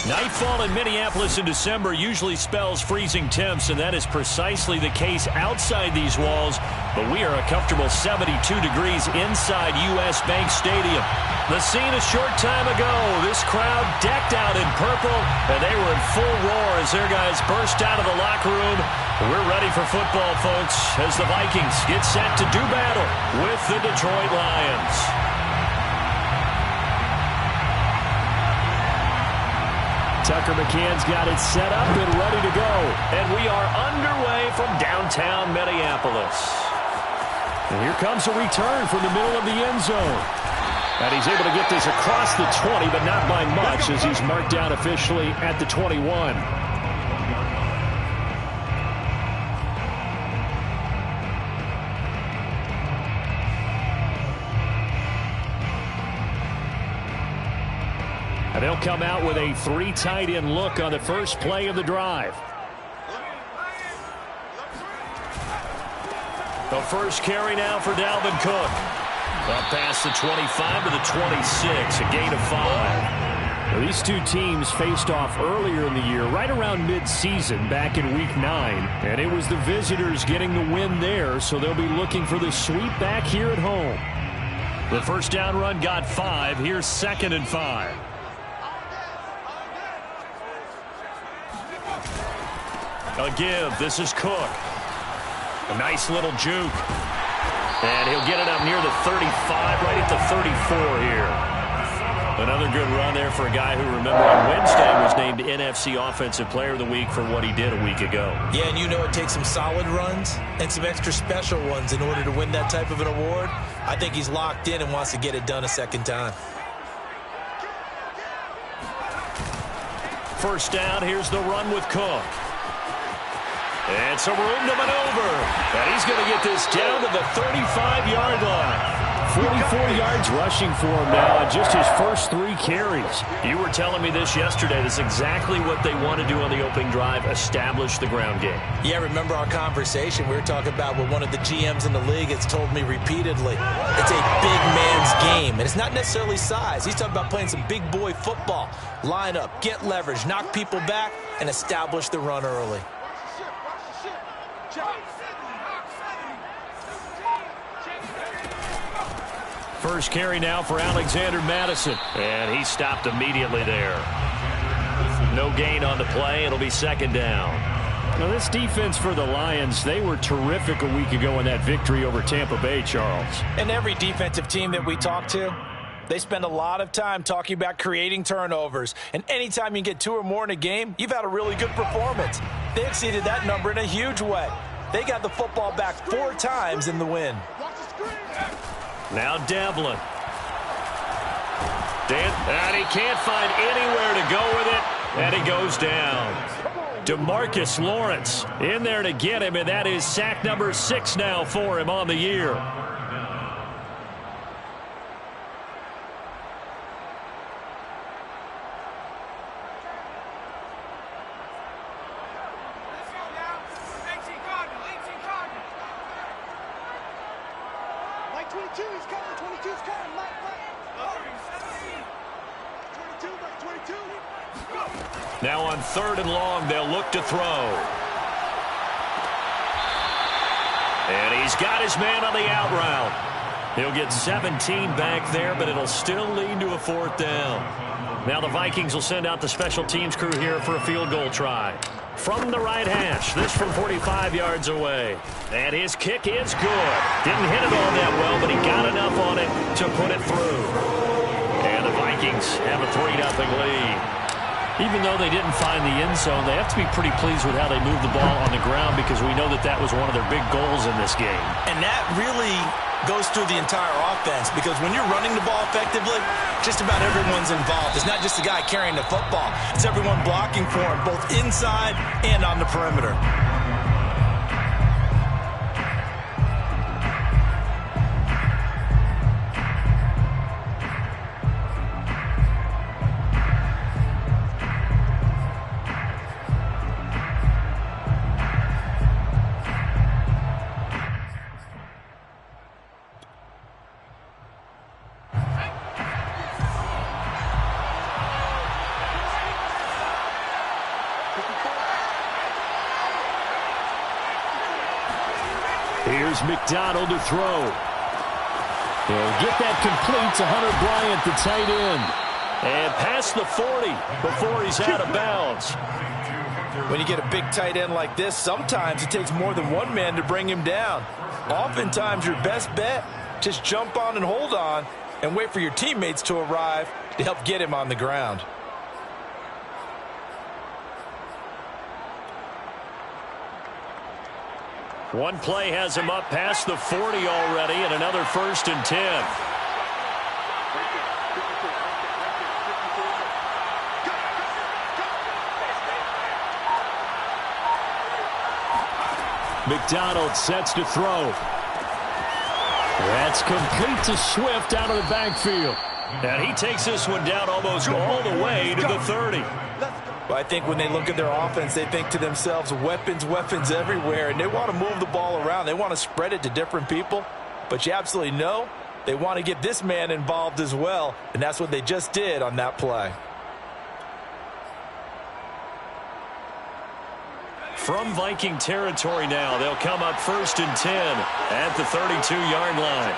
Nightfall in Minneapolis in December usually spells freezing temps, and that is precisely the case outside these walls. But we are a comfortable 72 degrees inside U.S. Bank Stadium. The scene a short time ago, this crowd decked out in purple, and they were in full roar as their guys burst out of the locker room. We're ready for football, folks, as the Vikings get set to do battle with the Detroit Lions. Tucker McCann's got it set up and ready to go. And we are underway from downtown Minneapolis. And here comes a return from the middle of the end zone. And he's able to get this across the 20, but not by much, as he's marked down officially at the 21. And they'll come out with a 3 tight end look on the first play of the drive. The first carry now for Dalvin Cook. Up past the 25 to the 26, a gain of 5. Well, these two teams faced off earlier in the year, right around mid-season, back in Week 9. And it was the visitors getting the win there, so they'll be looking for the sweep back here at home. The first down run got 5. Here's 2nd and 5. A give. This is Cook. A nice little juke. And he'll get it up near the 35, right at the 34 here. Another good run there for a guy who, remember, on Wednesday was named NFC Offensive Player of the Week for what he did a week ago. Yeah, and you know it takes some solid runs and some extra special ones in order to win that type of an award. I think he's locked in and wants to get it done a second time. First down, here's the run with Cook. And some room to maneuver. And he's going to get this down to the 35-yard line. 44 yards rushing for him now on just his first 3 carries. You were telling me this yesterday. This is exactly what they want to do on the opening drive, establish the ground game. Yeah, remember our conversation. We were talking about what one of the GMs in the league has told me repeatedly. It's a big man's game, and it's not necessarily size. He's talking about playing some big boy football. Line up, get leverage, knock people back, and establish the run early. First carry now for Alexander Madison. And he stopped immediately there. No gain on the play. It'll be 2nd down. Now, this defense for the Lions, they were terrific a week ago in that victory over Tampa Bay, Charles. And every defensive team that we talk to, they spend a lot of time talking about creating turnovers. And anytime you get 2 or more in a game, you've had a really good performance. They exceeded that number in a huge way. They got the football back 4 times in the win. Now Devlin. And he can't find anywhere to go with it. And he goes down. DeMarcus Lawrence in there to get him, and that is sack number 6 now for him on the year. Now on 3rd and long, they'll look to throw. And he's got his man on the out route. He'll get 17 back there, but it'll still lead to a 4th down. Now the Vikings will send out the special teams crew here for a field goal try. From the right hash, this from 45 yards away. And his kick is good. Didn't hit it all that well, but he got enough on it to put it through. And the Vikings have a 3-0 lead. Even though they didn't find the end zone, they have to be pretty pleased with how they moved the ball on the ground, because we know that that was one of their big goals in this game. And that really goes through the entire offense, because when you're running the ball effectively, just about everyone's involved. It's not just the guy carrying the football. It's everyone blocking for him, both inside and on the perimeter. Here's McDonald to throw. He'll get that complete to Hunter Bryant, the tight end. And past the 40 before he's out of bounds. When you get a big tight end like this, sometimes it takes more than one man to bring him down. Oftentimes, your best bet, just jump on and hold on and wait for your teammates to arrive to help get him on the ground. One play has him up past the 40 already, and another 1st and 10. McDonald sets to throw. That's complete to Swift out of the backfield. And he takes this one down almost all the way to the 30. Well, I think when they look at their offense, they think to themselves, weapons, weapons everywhere, and they want to move the ball around. They want to spread it to different people, but you absolutely know they want to get this man involved as well, and that's what they just did on that play. From Viking territory now, they'll come up 1st and 10 at the 32-yard line.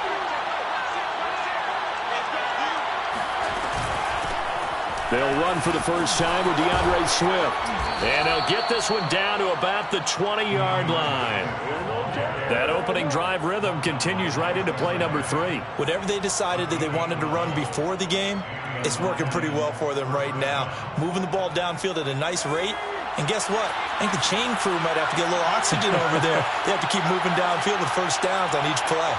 They'll run for the first time with DeAndre Swift. And they'll get this one down to about the 20-yard line. That opening drive rhythm continues right into play number 3. Whatever they decided that they wanted to run before the game, it's working pretty well for them right now. Moving the ball downfield at a nice rate. And guess what? I think the chain crew might have to get a little oxygen over there. They have to keep moving downfield with first downs on each play.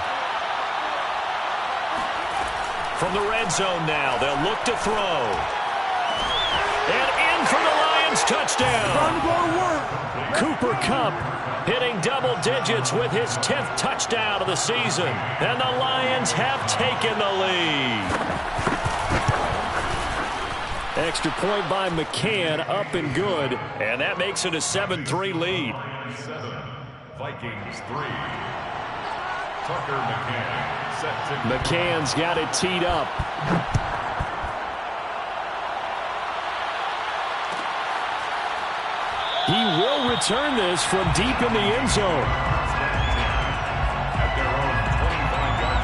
From the red zone now, they'll look to throw. And in for the Lions touchdown. Time to go to work. Cooper Kupp hitting double digits with his 10th touchdown of the season. And the Lions have taken the lead. Extra point by McCann, up and good. And that makes it a 7-3 lead. 7, Vikings 3. Tucker McCann set to... McCann's got it teed up. He will return this from deep in the end zone. At their own 25-yard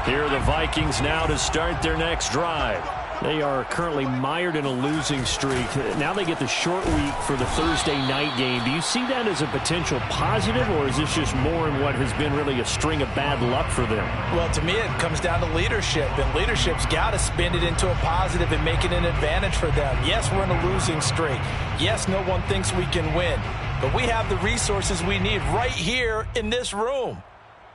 line. Here are the Vikings now to start their next drive. They are currently mired in a losing streak. Now they get the short week for the Thursday night game. Do you see that as a potential positive, or is this just more in what has been really a string of bad luck for them? Well, to me, it comes down to leadership, and leadership's got to spin it into a positive and make it an advantage for them. Yes, we're in a losing streak. Yes, no one thinks we can win, but we have the resources we need right here in this room.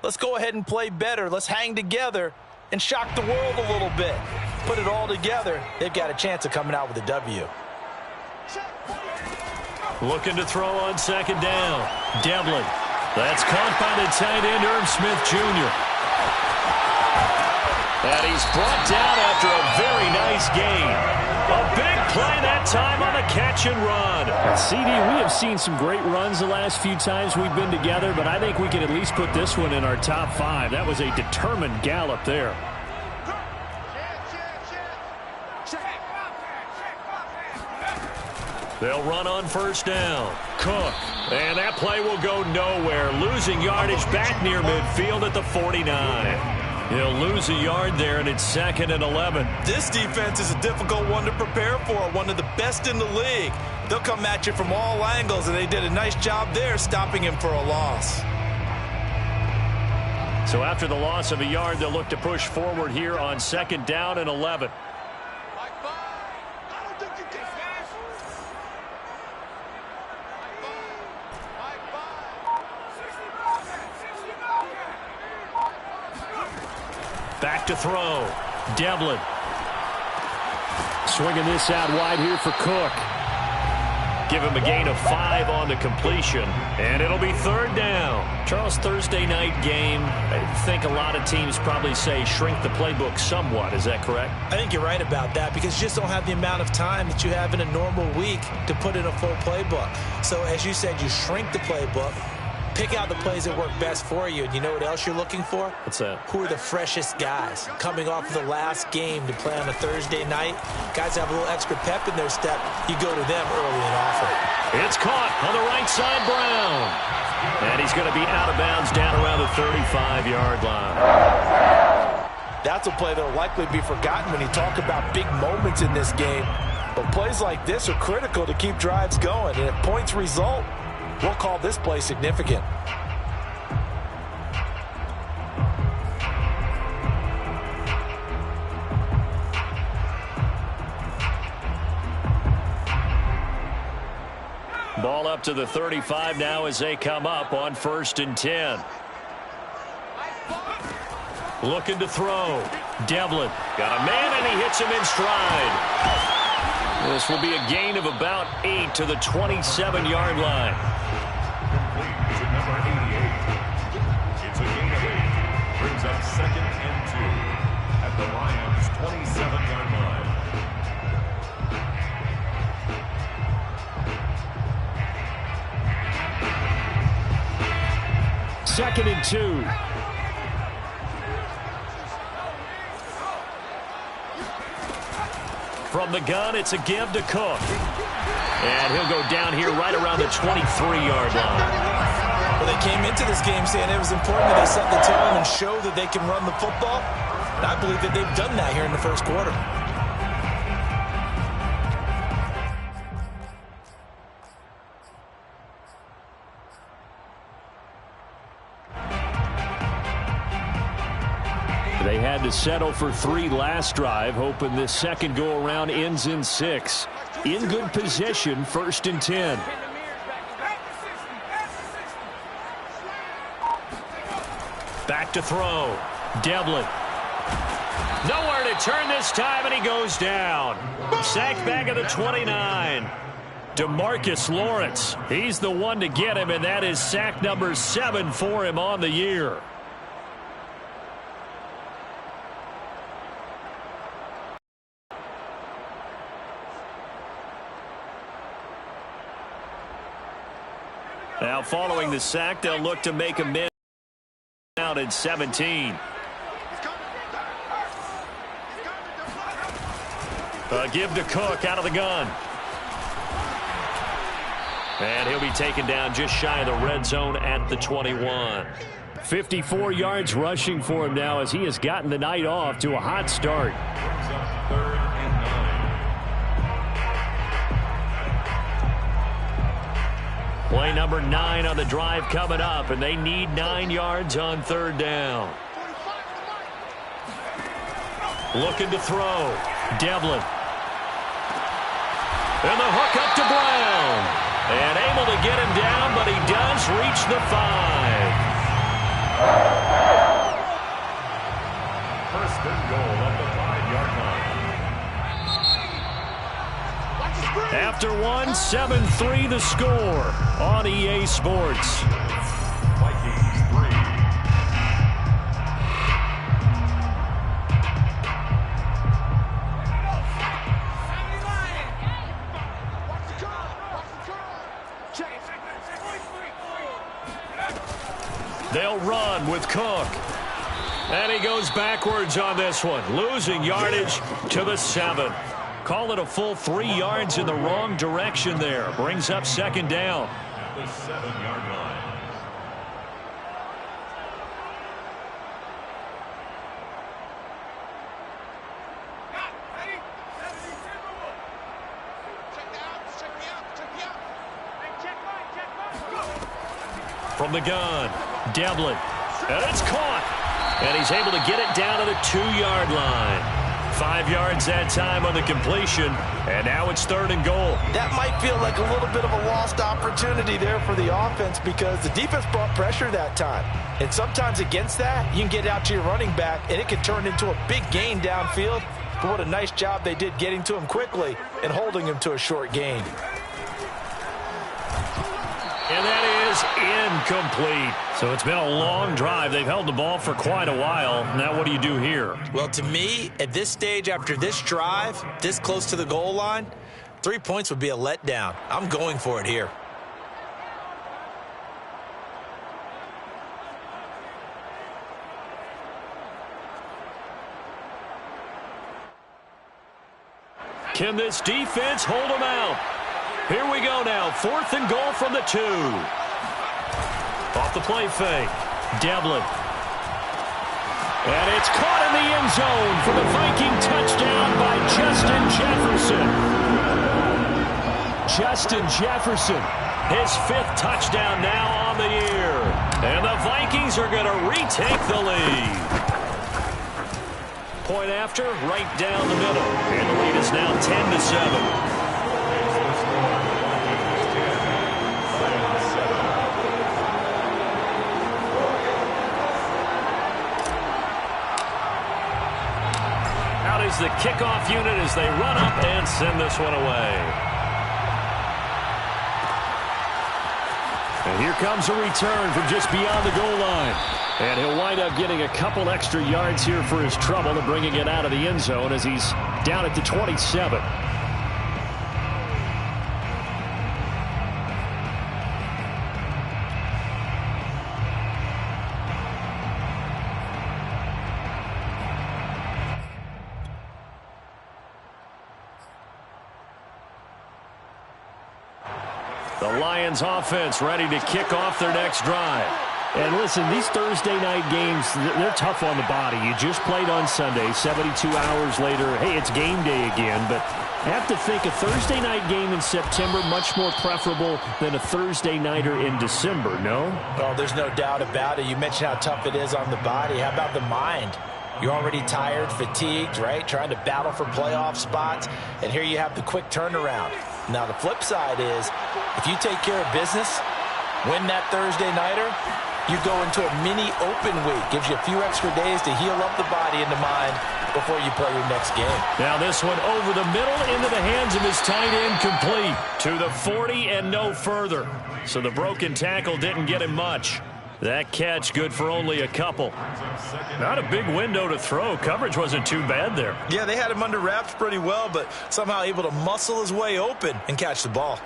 Let's go ahead and play better. Let's hang together and shock the world a little bit. Put it all together, they've got a chance of coming out with a W. Looking to throw on second down. Devlin. That's caught by the tight end, Irv Smith Jr. And he's brought down after a very nice gain. A big play that time on the catch and run. And CD, we have seen some great runs the last few times we've been together, but I think we can at least put this one in our top 5. That was a determined gallop there. They'll run on first down. Cook. And that play will go nowhere. Losing yardage back near midfield at the 49. He'll lose a yard there, and it's 2nd and 11. This defense is a difficult one to prepare for, one of the best in the league. They'll come at you from all angles, and they did a nice job there stopping him for a loss. So after the loss of a yard, they'll look to push forward here on 2nd down and 11. Back to throw. Devlin. Swinging this out wide here for Cook. Give him a gain of 5 on the completion, and it'll be 3rd down. Charles, Thursday night game, I think a lot of teams probably say shrink the playbook somewhat. Is that correct? I think you're right about that because you just don't have the amount of time that you have in a normal week to put in a full playbook. So as you said, you shrink the playbook. Pick out the plays that work best for you, and you know what else you're looking for? What's that? Who are the freshest guys coming off of the last game to play on a Thursday night? Guys have a little extra pep in their step. You go to them early and often. It's caught on the right side, Brown. And he's going to be out of bounds down around the 35-yard line. That's a play that will likely be forgotten when you talk about big moments in this game. But plays like this are critical to keep drives going. And if points result, we'll call this play significant. Ball up to the 35 now as they come up on 1st and 10. Looking to throw. Devlin got a man, and he hits him in stride. This will be a gain of about 8 to the 27-yard line. Complete to number 88. It's a gain of 8. Brings up 2nd and 2 at the Lions' 27-yard line. Second and 2. From the gun, it's a give to Cook. And he'll go down here right around the 23-yard line. Well, they came into this game saying it was important that they set the tone and show that they can run the football. And I believe that they've done that here in the first quarter. They had to settle for 3 last drive, hoping this second go-around ends in 6. In good position, 1st and 10. Back to throw. Devlin. Nowhere to turn this time, and he goes down. Sacked back at the 29. DeMarcus Lawrence. He's the one to get him, and that is sack number 7 for him on the year. Now, following the sack, they'll look to make a man out at 17. A give to Cook out of the gun. And he'll be taken down just shy of the red zone at the 21. 54 yards rushing for him now as he has gotten the night off to a hot start. Brings up 3rd and 9. Play number 9 on the drive coming up, and they need 9 yards on 3rd down. Looking to throw. Devlin. And the hook up to Brown. And able to get him down, but he does reach the 5. 1st and goal at the 5-yard line. After 1, 7-3 the score on EA Sports. Vikings 3. They'll run with Cook. And he goes backwards on this one, losing yardage to the 7. Call it a full 3 yards in the wrong direction there. Brings up 2nd down. At the 7-yard line. From the gun, Devlin. And it's caught. And he's able to get it down to the 2-yard line. 5 yards that time on the completion. And now it's 3rd and goal. That might feel like a little bit of a lost opportunity there for the offense because the defense brought pressure that time. And sometimes against that, you can get out to your running back, and it can turn into a big gain downfield. But what a nice job they did getting to him quickly and holding him to a short gain. And that is incomplete. So it's been a long drive. They've held the ball for quite a while. Now what do you do here? Well, to me, at this stage, after this drive, this close to the goal line, 3 points would be a letdown. I'm going for it here. Can this defense hold them out? Here we go now. 4th and goal from the 2. Off the play fake. Devlin. And it's caught in the end zone for the Viking touchdown by Justin Jefferson. Justin Jefferson, his 5th touchdown now on the year. And the Vikings are going to retake the lead. Point after, right down the middle. And the lead is now 10-7. Is the kickoff unit as they run up and send this one away. And here comes a return from just beyond the goal line. And he'll wind up getting a couple extra yards here for his trouble and bringing it out of the end zone as he's down at the 27. The Lions offense ready to kick off their next drive. And listen, these Thursday night games, they're tough on the body. You just played on Sunday, 72 hours later. Hey, it's game day again. But I have to think a Thursday night game in September much more preferable than a Thursday nighter in December, no? Oh, there's no doubt about it. You mentioned how tough it is on the body. How about the mind? You're already tired, fatigued, right? Trying to battle for playoff spots. And here you have the quick turnaround. Now, the flip side is, if you take care of business, win that Thursday nighter, you go into a mini open week. Gives you a few extra days to heal up the body and the mind before you play your next game. Now this one over the middle into the hands of his tight end, complete to the 40 and no further. So the broken tackle didn't get him much. That catch good for only a couple. Not a big window to throw. Coverage wasn't too bad there. Yeah, they had him under wraps pretty well, but somehow able to muscle his way open and catch the ball.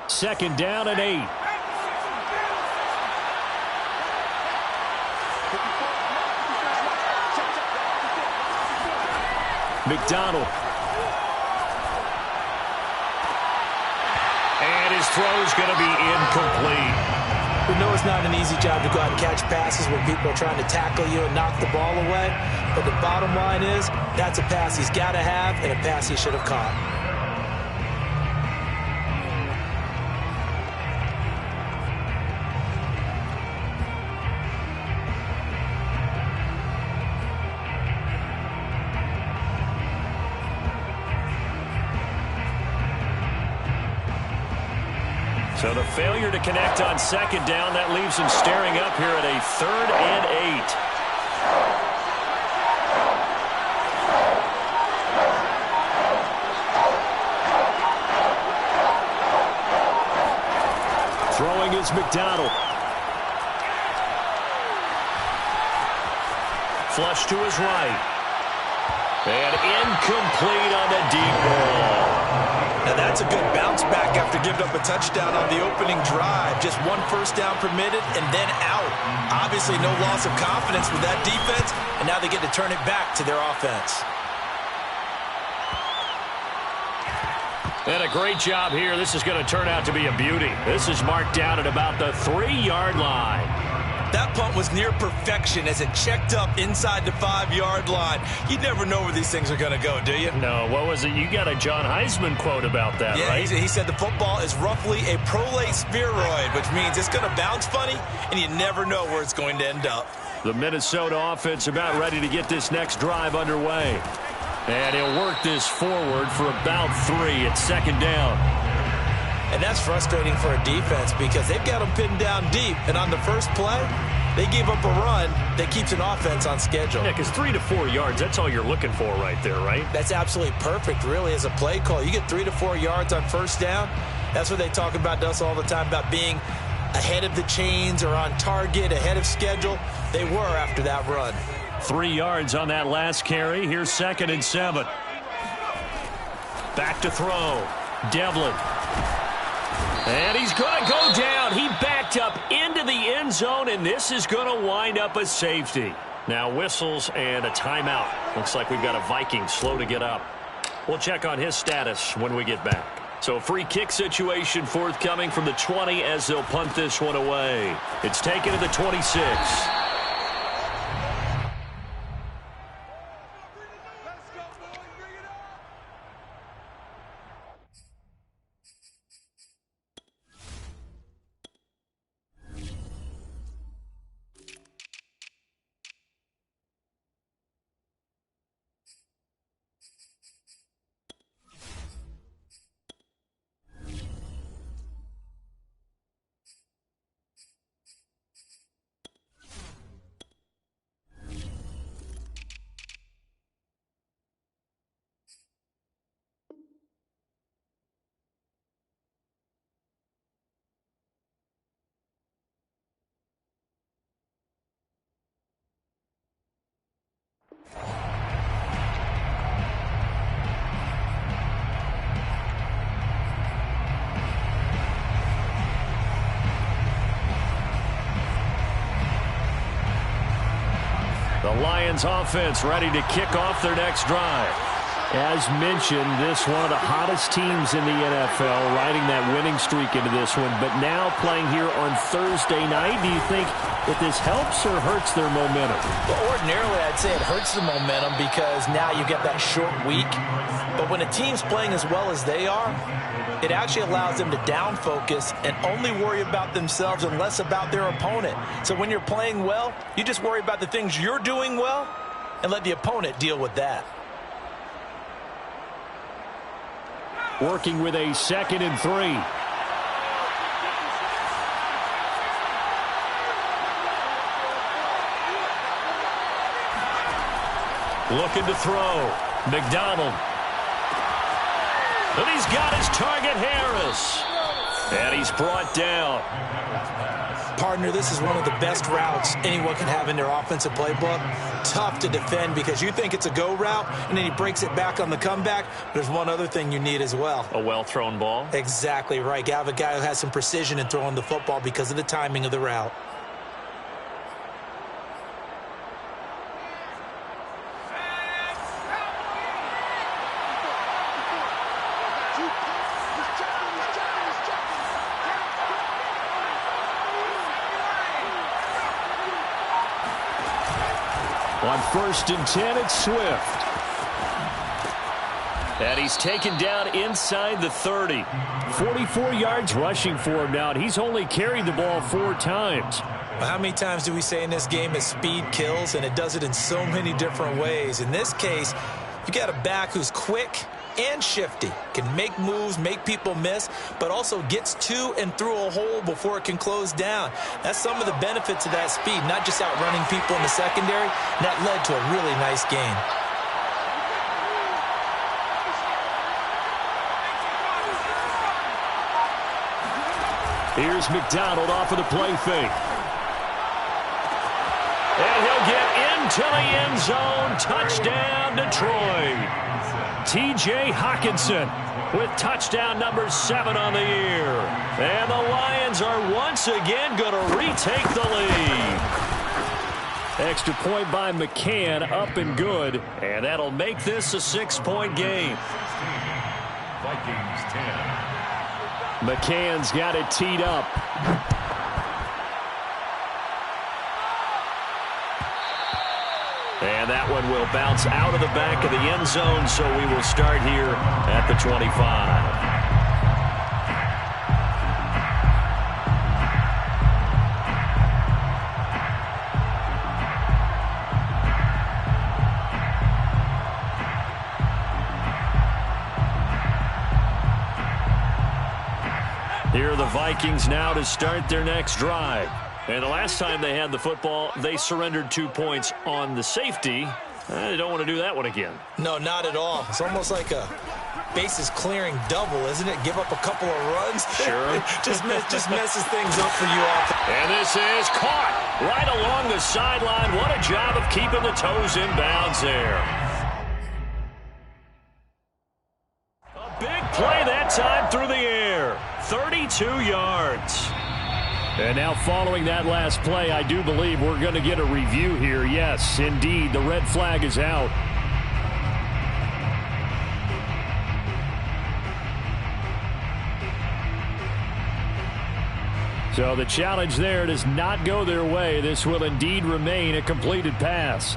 2nd down and 8. McDonald. And his throw's going to be incomplete. We know it's not an easy job to go out and catch passes when people are trying to tackle you and knock the ball away. But the bottom line is, that's a pass he's got to have and a pass he should have caught. So the failure to connect on 2nd down, that leaves him staring up here at a 3rd and 8. Throwing is McDonald. Flush to his right. And incomplete on the deep ball. Now that's a good bounce back after giving up a touchdown on the opening drive. Just 1 first down permitted and then out. Obviously no loss of confidence with that defense, and now they get to turn it back to their offense. And a great job here. This is going to turn out to be a beauty. This is marked out at about the 3-yard line. That punt was near perfection as it checked up inside the 5-yard line. You never know where these things are going to go, do you? No, what was it? You got a John Heisman quote about that, yeah, right? He said the football is roughly a prolate spheroid, which means it's going to bounce funny, and you never know where it's going to end up. The Minnesota offense about ready to get this next drive underway. And he'll work this forward for about 3 at 2nd down. And that's frustrating for a defense because they've got them pinned down deep. And on the first play, they give up a run that keeps an offense on schedule. Yeah, because 3 to 4 yards, that's all you're looking for right there, right? That's absolutely perfect, really, as a play call. You get 3 to 4 yards on first down. That's what they talk about to us all the time, about being ahead of the chains or on target, ahead of schedule. They were after that run. 3 yards on that last carry. Here's 2nd and 7. Back to throw. Devlin. And he's going to go down. He backed up into the end zone, and this is going to wind up a safety. Now whistles and a timeout. Looks like we've got a Viking slow to get up. We'll check on his status when we get back. So free kick situation forthcoming from the 20 as they'll punt this one away. It's taken to the 26. The Lions offense ready to kick off their next drive. As mentioned, this one of the hottest teams in the NFL, riding that winning streak into this one, but now playing here on Thursday night. Do you think that this helps or hurts their momentum? Well, ordinarily, I'd say it hurts the momentum because now you get that short week. But when a team's playing as well as they are, it actually allows them to down focus and only worry about themselves and less about their opponent. So when you're playing well, you just worry about the things you're doing well and let the opponent deal with that. Working with a 2nd and 3. Looking to throw. McDonald. And he's got his target, Harris. And he's brought down. Partner, this is one of the best routes anyone can have in their offensive playbook. Tough to defend because you think it's a go route, and then he breaks it back on the comeback. There's one other thing you need as well. A well-thrown ball. Exactly right. You have a guy who has some precision in throwing the football because of the timing of the route. On 1st and 10, it's Swift. And he's taken down inside the 30. 44 yards rushing for him now, and he's only carried the ball 4 times. Well, how many times do we say in this game that speed kills, and it does it in so many different ways? In this case, you got a back who's quick and shifty, can make moves, make people miss, but also gets to and through a hole before it can close down. That's some of the benefits of that speed, not just outrunning people in the secondary. And that led to a really nice game. Here's McDonald off of the play fake. And he'll get into the end zone. Touchdown, Detroit. T.J. Hockenson with touchdown number 7 on the year. And the Lions are once again going to retake the lead. Extra point by McCann, up and good. And that'll make this a 6-point game. Vikings 10. McCann's got it teed up. And that one will bounce out of the back of the end zone, so we will start here at the 25. Here are the Vikings now to start their next drive. And the last time they had the football, they surrendered 2 points on the safety. They don't want to do that one again. No, not at all. It's almost like a bases clearing double, isn't it? Give up a couple of runs. Sure. just messes things up for you off. And this is caught right along the sideline. What a job of keeping the toes in bounds there. A big play that time through the air. 32 yards. And now following that last play, I do believe we're going to get a review here. Yes, indeed, the red flag is out. So the challenge there does not go their way. This will indeed remain a completed pass.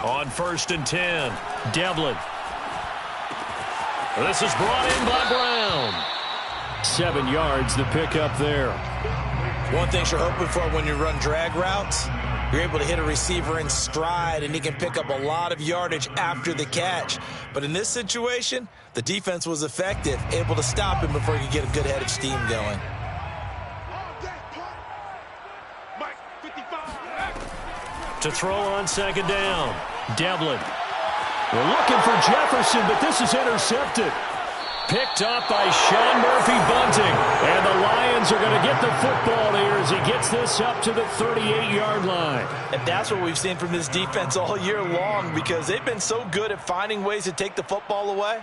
On 1st and 10, Devlin. This is brought in by Brown. 7 yards the pickup there. One thing you're hoping for when you run drag routes, you're able to hit a receiver in stride, and he can pick up a lot of yardage after the catch. But in this situation, the defense was effective, able to stop him before he could get a good head of steam going. To throw on 2nd down, Devlin. We're looking for Jefferson, but this is intercepted. Picked up by Sean Murphy-Bunting. And the Lions are going to get the football here as he gets this up to the 38-yard line. And that's what we've seen from this defense all year long, because they've been so good at finding ways to take the football away.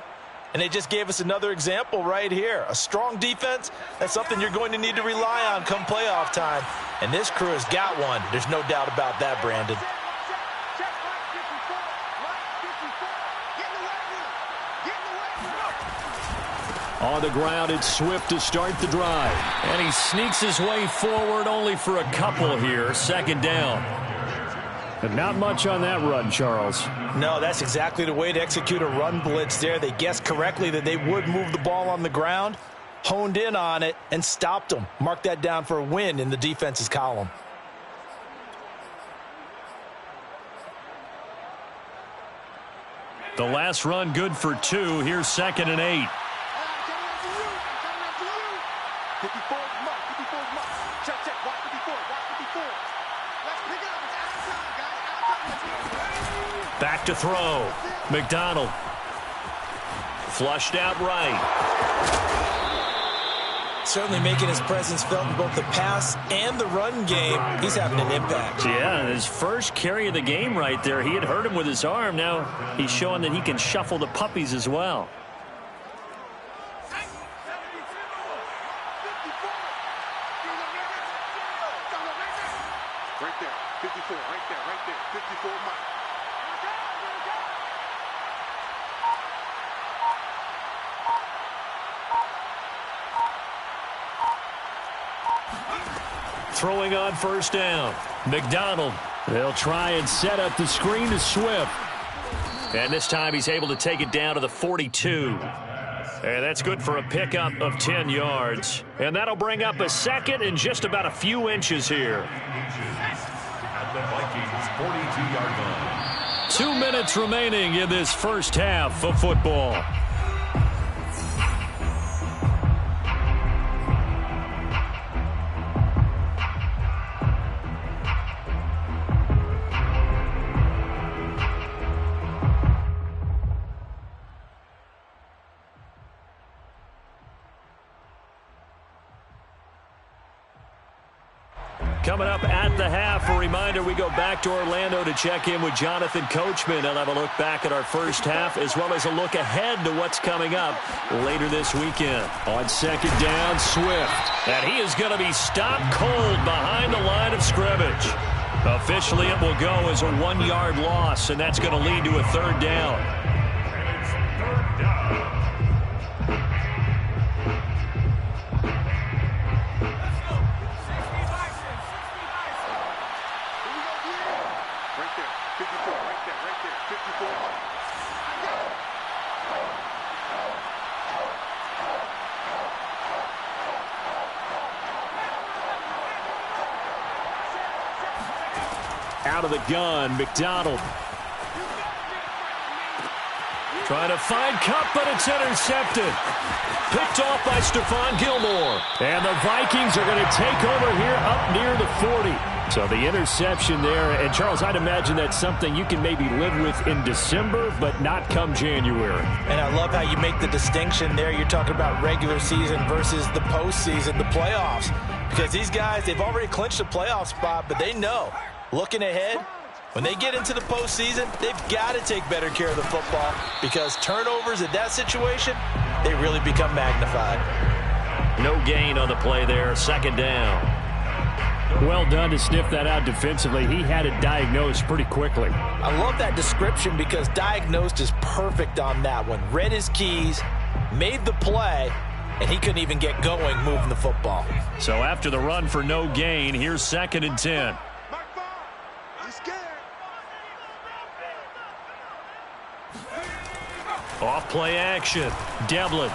And they just gave us another example right here. A strong defense, that's something you're going to need to rely on come playoff time. And this crew has got one. There's no doubt about that, Brandon. On the ground, it's Swift to start the drive. And he sneaks his way forward only for a couple here. 2nd down. And not much on that run, Charles. No, that's exactly the way to execute a run blitz there. They guessed correctly that they would move the ball on the ground, honed in on it, and stopped them. Mark that down for a win in the defense's column. The last run good for 2. Here's 2nd and 8. Back to throw. McDonald. Flushed out right. Certainly making his presence felt in both the pass and the run game. He's having an impact. Yeah, his first carry of the game right there. He had hurt him with his arm. Now he's showing that he can shuffle the puppies as well. Right there, 54, right there, 54 Mike. Throwing on 1st down. McDonald. They'll try and set up the screen to Swift. And this time he's able to take it down to the 42. And that's good for a pickup of 10 yards. And that'll bring up a 2nd and just about a few inches here. At the Vikings 42-yard line. 2 minutes remaining in this first half of football. Coming up at the half, a reminder, we go back to Orlando to check in with Jonathan Coachman. He'll have a look back at our first half as well as a look ahead to what's coming up later this weekend. On 2nd down, Swift. And he is going to be stopped cold behind the line of scrimmage. Officially, it will go as a 1-yard loss, and that's going to lead to a 3rd down. And it's 3rd down. Out of the gun, McDonald. Trying to find Cup, but it's intercepted. Picked off by Stephon Gilmore. And the Vikings are going to take over here up near the 40. So the interception there. And, Charles, I'd imagine that's something you can maybe live with in December, but not come January. And I love how you make the distinction there. You're talking about regular season versus the postseason, the playoffs. Because these guys, they've already clinched a playoff spot, but they know, looking ahead, when they get into the postseason, they've got to take better care of the football because turnovers in that situation, they really become magnified. No gain on the play there. Second down. Well done to sniff that out defensively. He had it diagnosed pretty quickly. I love that description because diagnosed is perfect on that one. Read his keys, made the play, and he couldn't even get going moving the football. So after the run for no gain, here's 2nd and 10. Off play action. Devlin.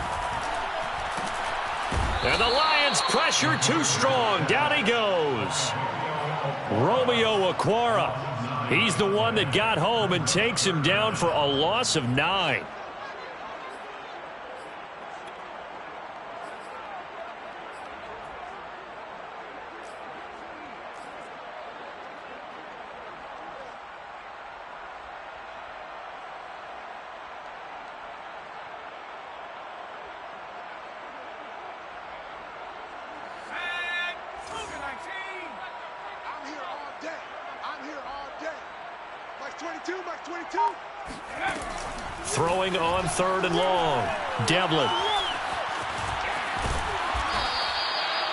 And the Lions pressure too strong. Down he goes. Romeo Okwara. He's the one that got home and takes him down for a loss of 9. Throwing on 3rd and long. Devlin.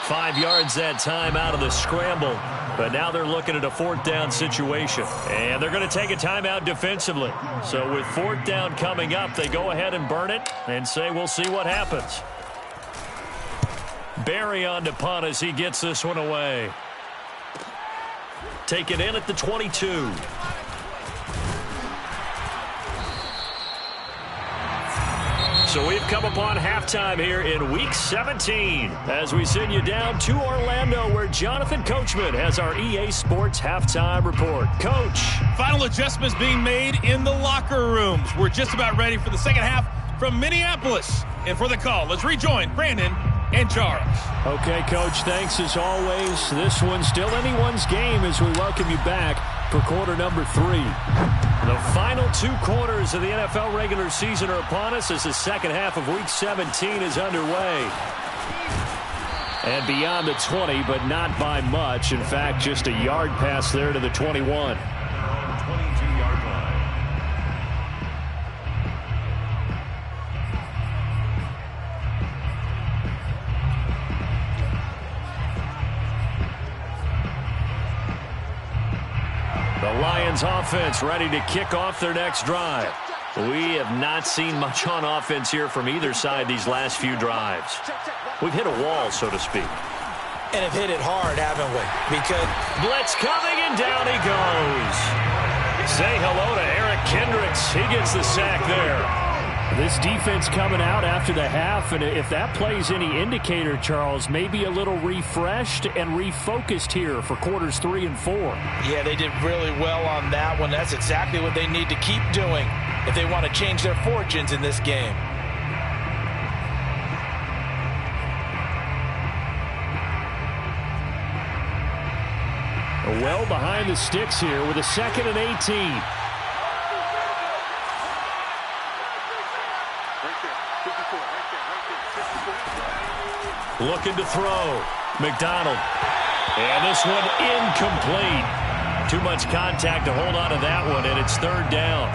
5 yards that time out of the scramble. But now they're looking at a 4th down situation. And they're going to take a timeout defensively. So with 4th down coming up, they go ahead and burn it and say we'll see what happens. Barry on to punt as he gets this one away. Take it in at the 22. So we've come upon halftime here in Week 17 as we send you down to Orlando where Jonathan Coachman has our EA Sports Halftime Report. Coach. Final adjustments being made in the locker rooms. We're just about ready for the second half from Minneapolis. And for the call, let's rejoin Brandon and Charles. Okay, Coach, thanks as always. This one's still anyone's game as we welcome you back for quarter number 3. The final 2 quarters of the NFL regular season are upon us as the second half of Week 17 is underway. And beyond the 20, but not by much. In fact, just a yard pass there to the 21. 22-yard line. The Lions offense ready to kick off their next drive. We have not seen much on offense here from either side these last few drives. We've hit a wall, so to speak. And have hit it hard, haven't we? Because blitz coming, and down he goes. Say hello to Eric Kendricks. He gets the sack there. This defense coming out after the half, and if that plays any indicator, Charles, maybe a little refreshed and refocused here for quarters 3 and 4. Yeah, they did really well on that one. That's exactly what they need to keep doing if they want to change their fortunes in this game. Well behind the sticks here with a 2nd and 18. Looking to throw. McDonald. And this one incomplete. Too much contact to hold on to that one, and it's 3rd down.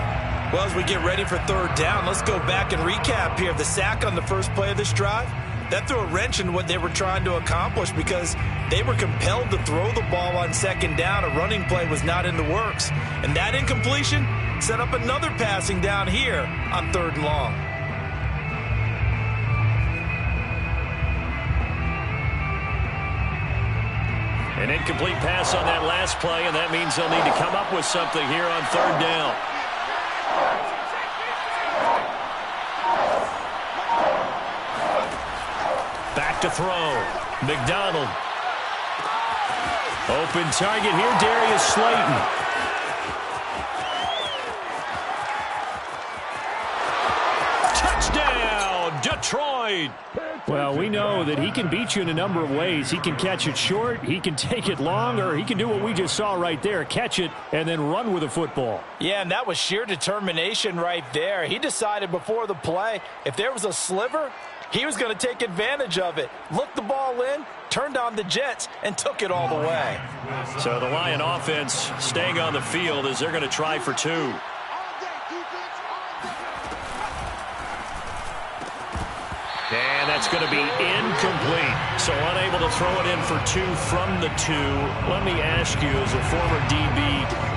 Well, as we get ready for 3rd down, let's go back and recap here. The sack on the first play of this drive, that threw a wrench in what they were trying to accomplish because they were compelled to throw the ball on 2nd down. A running play was not in the works. And that incompletion set up another passing down here on 3rd and long. An incomplete pass on that last play, and that means they'll need to come up with something here on 3rd down. Back to throw. McDonald. Open target here, Darius Slayton. Detroit. Well, we know that he can beat you in a number of ways. He can catch it short, he can take it long, or he can do what we just saw right there, catch it and then run with the football. Yeah, and that was sheer determination right there. He decided before the play, if there was a sliver, he was going to take advantage of it. Looked the ball in, turned on the Jets, and took it all the way. So the Lion offense staying on the field as they're going to try for two. And that's going to be incomplete. So unable to throw it in for two from the two. Let me ask you, as a former DB,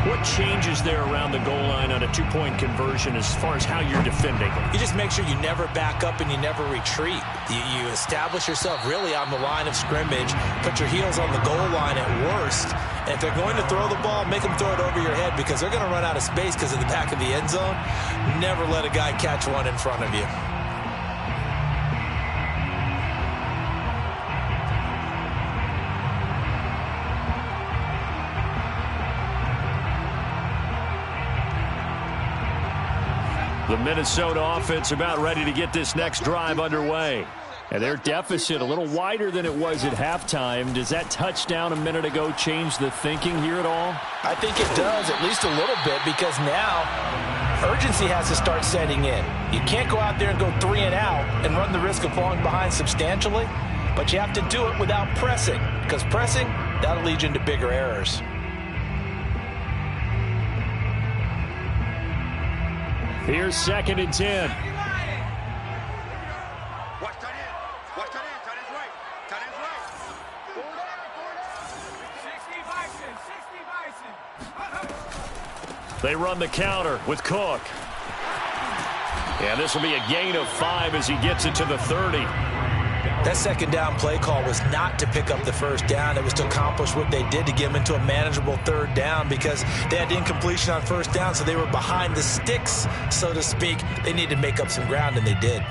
what changes there around the goal line on a two-point conversion as far as how you're defending? You just make sure you never back up and you never retreat. You establish yourself really on the line of scrimmage, put your heels on the goal line at worst, and if they're going to throw the ball, make them throw it over your head because they're going to run out of space because of the back of the end zone. Never let a guy catch one in front of you. The Minnesota offense about ready to get this next drive underway. And their deficit a little wider than it was at halftime. Does that touchdown a minute ago change the thinking here at all? I think it does, at least a little bit, because now urgency has to start setting in. You can't go out there and go 3 and out and run the risk of falling behind substantially, but you have to do it without pressing, because pressing, that'll lead you into bigger errors. Here's 2nd and 10. They run the counter with Cook. And this will be a gain of 5 as he gets it to the 30. That second down play call was not to pick up the first down. It was to accomplish what they did to get them into a manageable 3rd down because they had incompletion on 1st down, so they were behind the sticks, so to speak. They needed to make up some ground, and they did.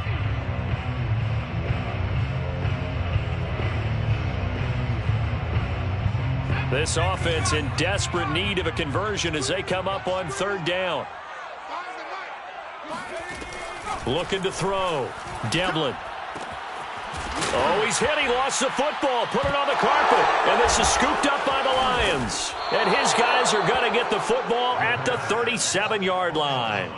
This offense in desperate need of a conversion as they come up on 3rd down. Looking to throw. Devlin. Oh, he's hit. He lost the football. Put it on the carpet. And this is scooped up by the Lions. And his guys are going to get the football at the 37-yard line.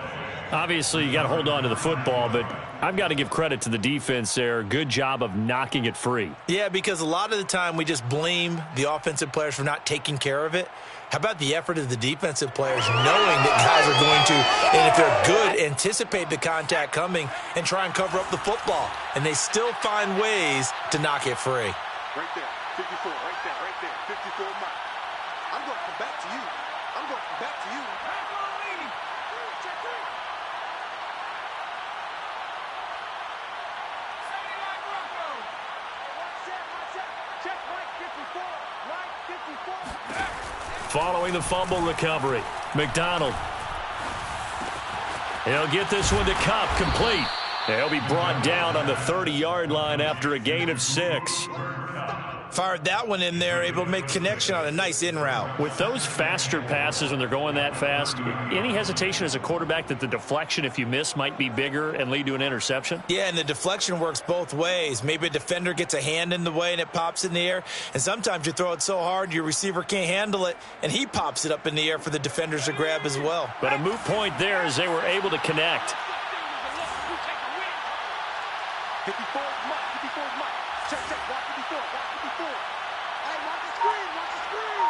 Obviously, you got to hold on to the football, but I've got to give credit to the defense there. Good job of knocking it free. Yeah, because a lot of the time we just blame the offensive players for not taking care of it. How about the effort of the defensive players knowing that guys are going to, and if they're good, anticipate the contact coming and try and cover up the football. And they still find ways to knock it free. Right there, 54, right there, 54 miles. I'm going to come back to you. I'm going to come back to you. Following the fumble recovery, McDonald. He'll get this one to Cup, complete. He'll be brought down on the 30-yard line after a gain of 6. Fired that one in there, able to make connection on a nice in route. With those faster passes when they're going that fast, any hesitation as a quarterback that the deflection, if you miss, might be bigger and lead to an interception? Yeah, and the deflection works both ways. Maybe a defender gets a hand in the way and it pops in the air, and sometimes you throw it so hard your receiver can't handle it, and he pops it up in the air for the defenders to grab as well. But a moot point there as they were able to connect. 54 Mike, 54 Mike. Check, watch 54, watch 54. Hey, watch the screen, watch the screen.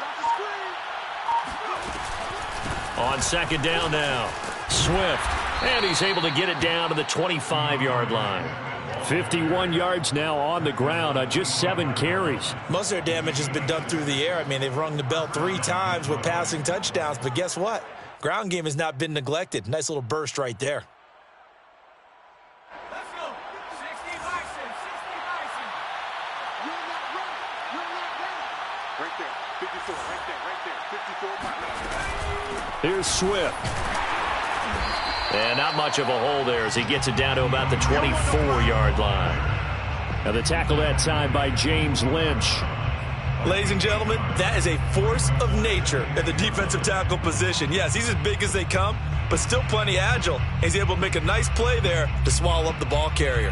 Watch the screen. On 2nd down now, Swift, and he's able to get it down to the 25-yard line. 51 yards now on the ground on just 7 carries. Most of their damage has been done through the air. I mean, they've rung the bell 3 times with passing touchdowns, but guess what? Ground game has not been neglected. Nice little burst right there. Here's Swift. And not much of a hole there as he gets it down to about the 24-yard line. Now the tackle that time by James Lynch. Ladies and gentlemen, that is a force of nature at the defensive tackle position. Yes, he's as big as they come, but still plenty agile. He's able to make a nice play there to swallow up the ball carrier.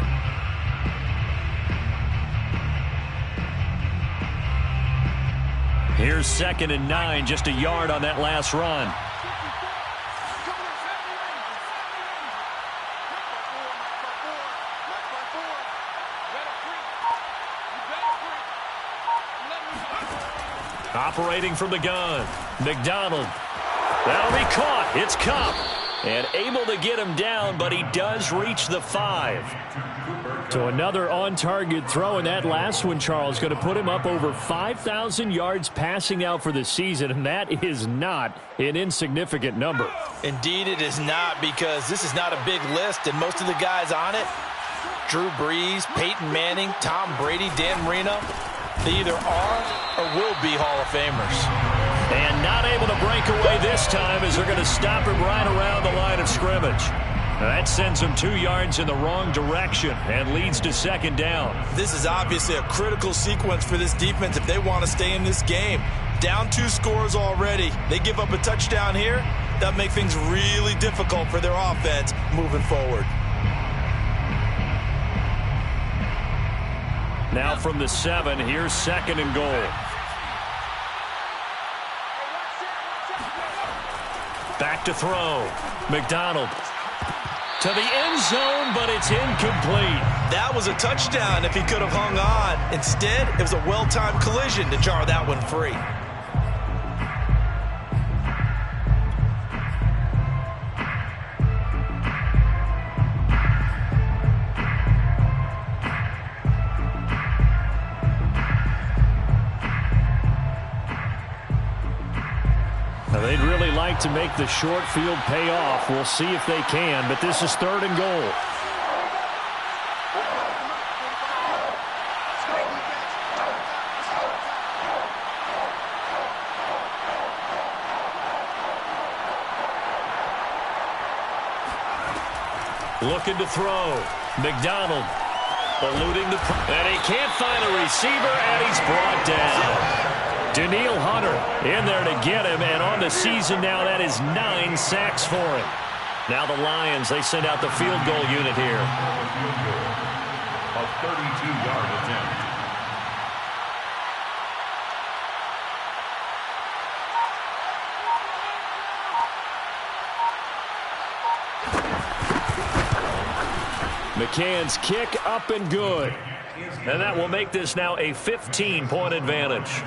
Here's 2nd and 9, just a yard on that last run. Operating from the gun, McDonald. That'll be caught. It's Cup. And able to get him down, but he does reach the 5. So another on-target throw, and that last one, Charles, going to put him up over 5,000 yards passing out for the season, and that is not an insignificant number. Indeed it is not, because this is not a big list, and most of the guys on it, Drew Brees, Peyton Manning, Tom Brady, Dan Marino, they either are or will be Hall of Famers. And not able to break away this time as they're going to stop him right around the line of scrimmage. That sends him 2 yards in the wrong direction and leads to 2nd down. This is obviously a critical sequence for this defense if they want to stay in this game. Down 2 scores already. They give up a touchdown here. That make things really difficult for their offense moving forward. Now from the 7, here's 2nd and goal. Back to throw. McDonald to the end zone, but it's incomplete. That was a touchdown if he could have hung on. Instead, it was a well-timed collision to jar that one free. They'd really like to make the short field pay off. We'll see if they can, but this is 3rd and goal. Looking to throw. McDonald eluding the... And he can't find a receiver, and he's brought down. Daniil Hunter in there to get him, and on the season now, that is 9 sacks for him. Now the Lions, they send out the field goal unit here. A 32-yard attempt. McCann's kick up and good. And that will make this now a 15-point advantage.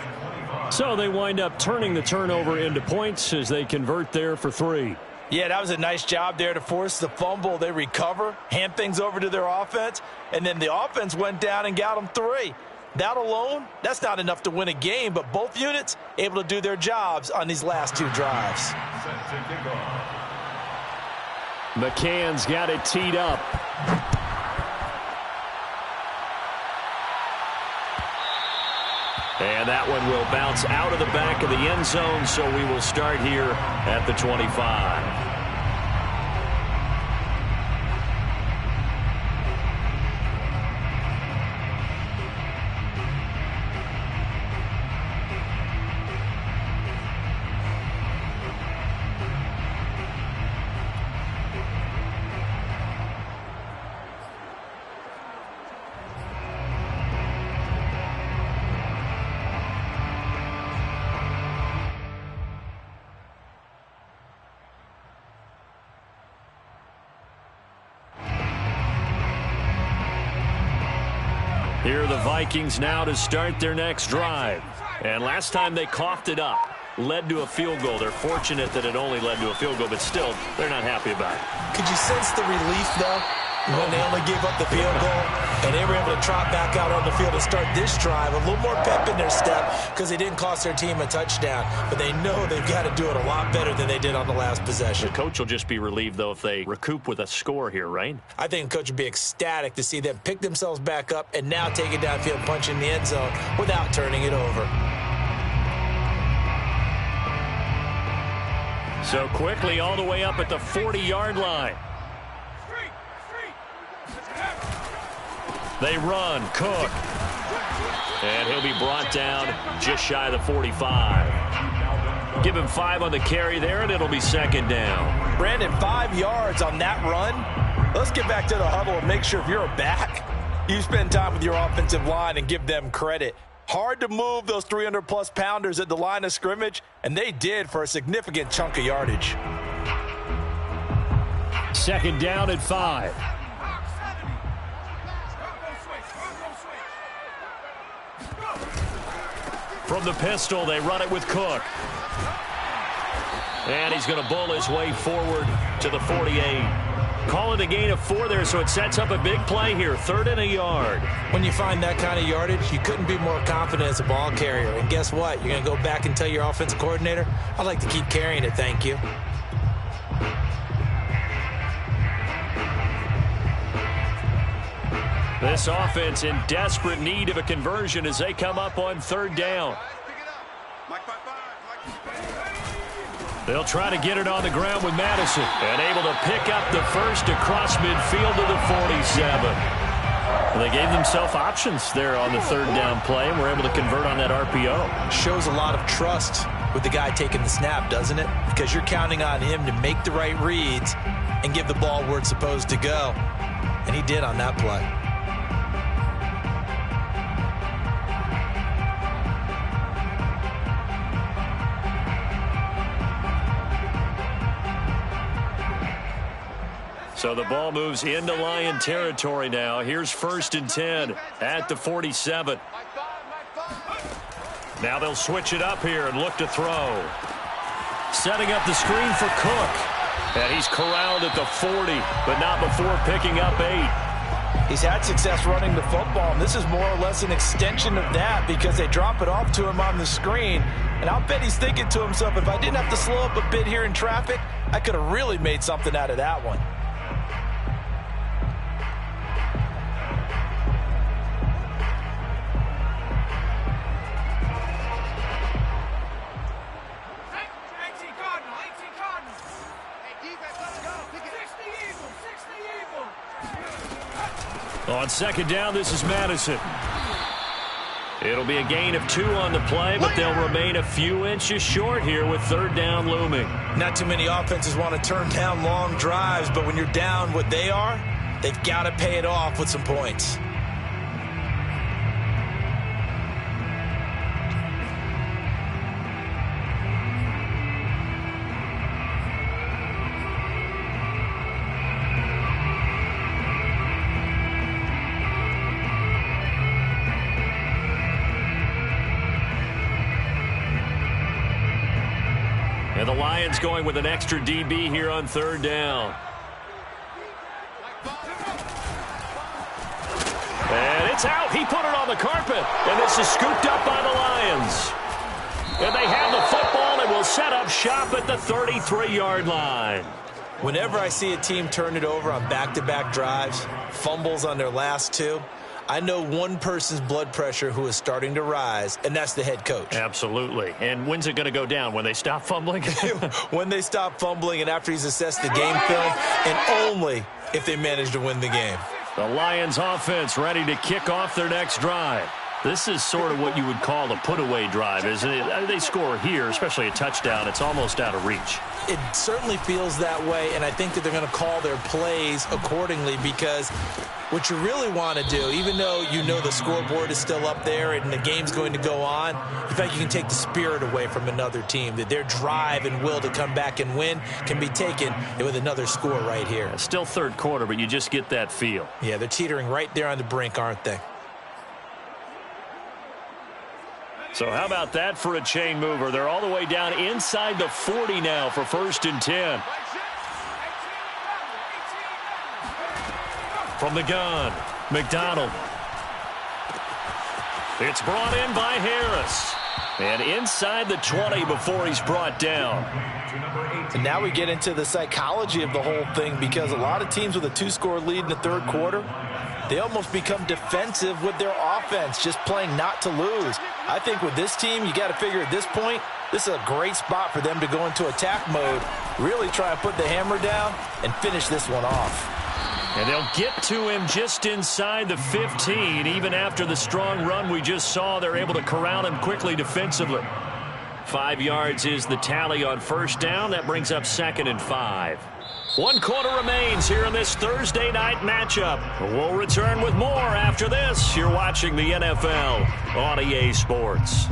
So they wind up turning the turnover into points as they convert there for 3. Yeah, that was a nice job there to force the fumble. They recover, hand things over to their offense, and then the offense went down and got them 3. That alone, that's not enough to win a game, but both units able to do their jobs on these last 2 drives. McCann's got it teed up. And that one will bounce out of the back of the end zone, so we will start here at the 25. Here are the Vikings now to start their next drive. And last time they coughed it up, led to a field goal. They're fortunate that it only led to a field goal, but still, they're not happy about it. Could you sense the relief, though, when they only gave up the field goal and they were able to trot back out on the field and start this drive? A little more pep in their step because they didn't cost their team a touchdown, but they know they've got to do it a lot better than they did on the last possession. The coach will just be relieved, though, if they recoup with a score here, right? I think the coach would be ecstatic to see them pick themselves back up and now take it downfield and punch in the end zone without turning it over. So quickly all the way up at the 40-yard line. They run. Cook And he'll be brought down just shy of the 45. Give him 5 on the carry there, and it'll be second down. Brandon, 5 yards on that run. Let's get back to the huddle and make sure if you're a back, you spend time with your offensive line and give them credit. Hard to move those 300-plus pounders at the line of scrimmage, and they did for a significant chunk of yardage. Second down at 5. From the pistol, they run it with Cook. And he's going to bull his way forward to the 48. Call it a gain of 4 there, so it sets up a big play here. 3rd and a yard. When you find that kind of yardage, you couldn't be more confident as a ball carrier. And guess what? You're going to go back and tell your offensive coordinator, I'd like to keep carrying it, thank you. This offense in desperate need of a conversion as they come up on 3rd down. They'll try to get it on the ground with Madison. And able to pick up the first across midfield to the 47. And they gave themselves options there on the 3rd down play, and were able to convert on that RPO. Shows a lot of trust with the guy taking the snap, doesn't it? Because you're counting on him to make the right reads and give the ball where it's supposed to go. And he did on that play. So the ball moves into Lion territory now. Here's 1st and 10 at the 47. Now they'll switch it up here and look to throw. Setting up the screen for Cook. And he's corralled at the 40, but not before picking up 8. He's had success running the football, and this is more or less an extension of that because they drop it off to him on the screen. And I'll bet he's thinking to himself, if I didn't have to slow up a bit here in traffic, I could have really made something out of that one. On 2nd down, this is Madison. It'll be a gain of 2 on the play, but they'll remain a few inches short here with 3rd down looming. Not too many offenses want to turn down long drives, but when you're down what they are, they've got to pay it off with some points. And the Lions going with an extra DB here on 3rd down. And it's out. He put it on the carpet. And this is scooped up by the Lions. And they have the football and will set up shop at the 33-yard line. Whenever I see a team turn it over on back-to-back drives, fumbles on their last 2, I know one person's blood pressure who is starting to rise, and that's the head coach. Absolutely. And when's it going to go down? When they stop fumbling? When they stop fumbling and after he's assessed the game film, and only if they manage to win the game. The Lions offense ready to kick off their next drive. This is sort of what you would call a put-away drive, isn't it? They score here, especially a touchdown. It's almost out of reach. It certainly feels that way, and I think that they're going to call their plays accordingly because what you really want to do, even though you know the scoreboard is still up there and the game's going to go on, in fact, you can take the spirit away from another team, that their drive and will to come back and win can be taken with another score right here. It's still 3rd quarter, but you just get that feel. Yeah, they're teetering right there on the brink, aren't they? So how about that for a chain mover? They're all the way down inside the 40 now for 1st and 10. From the gun, McDonald. It's brought in by Harris. And inside the 20 before he's brought down. And now we get into the psychology of the whole thing because a lot of teams with a 2-score lead in the 3rd quarter, they almost become defensive with their offense, just playing not to lose. I think with this team, you got to figure at this point, this is a great spot for them to go into attack mode, really try and put the hammer down and finish this one off. And they'll get to him just inside the 15. Even after the strong run we just saw, they're able to corral him quickly defensively. 5 yards is the tally on first down. That brings up 2nd and 5. 1 quarter remains here in this Thursday night matchup. We'll return with more after this. You're watching the NFL on EA Sports.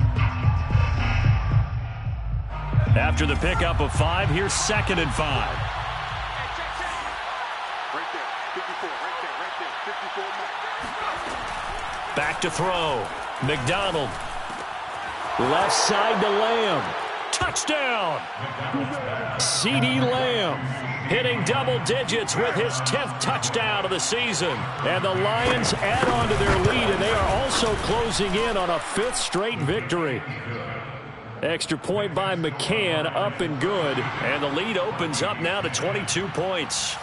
After the pickup of 5, here's 2nd and 5. Back to throw. McDonald. Left side to Lamb. Touchdown! CeeDee Lamb hitting double digits with his 10th touchdown of the season. And the Lions add on to their lead, and they are also closing in on a 5th straight victory. Extra point by McCann, up and good. And the lead opens up now to 22 points.